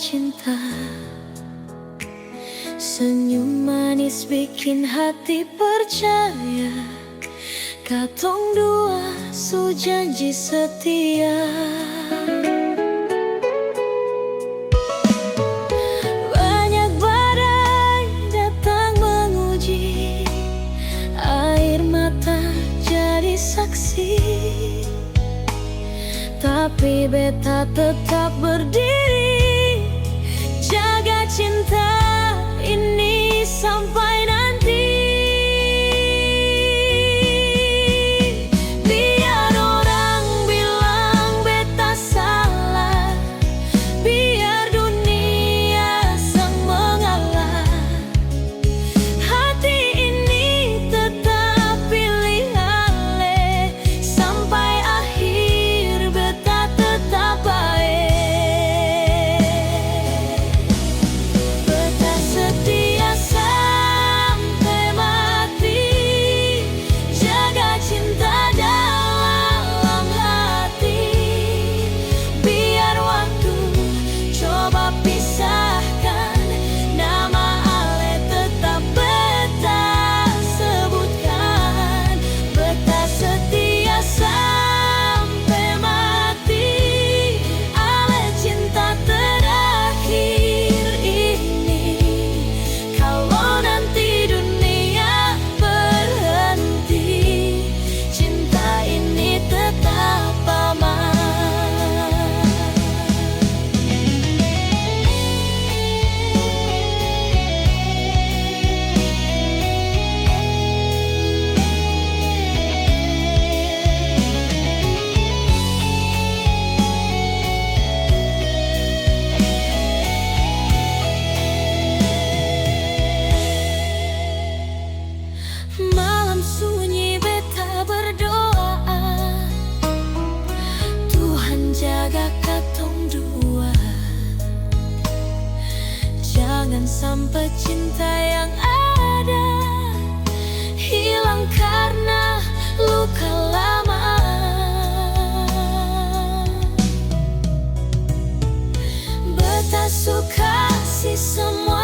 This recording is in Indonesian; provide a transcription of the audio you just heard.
cinta. Senyum manis bikin hati percaya, katong dua su janji setia. Banyak badai datang menguji, air mata jadi saksi, tapi beta tetap berdiri, jaga cinta ini sampai nanti. Biar orang bilang beta salah, biar dunia sang mengalah, hati ini tetap pilih Ale, sampai akhir beta tetap baik. Beta setia sampai mati, jaga cinta dalam hati. Biar waktu coba pisahkan, nama Ale tetap beta sebutkan. Beta setia sampai mati, Ale cinta terakhir ini. Kalau nanti dunia berhenti, cinta ini tetap aman. Malam sunyi beta berdoa, Tuhan jaga katong dua, jangan sampai cinta yang ada hilang karena luka lama. Beta suka si semua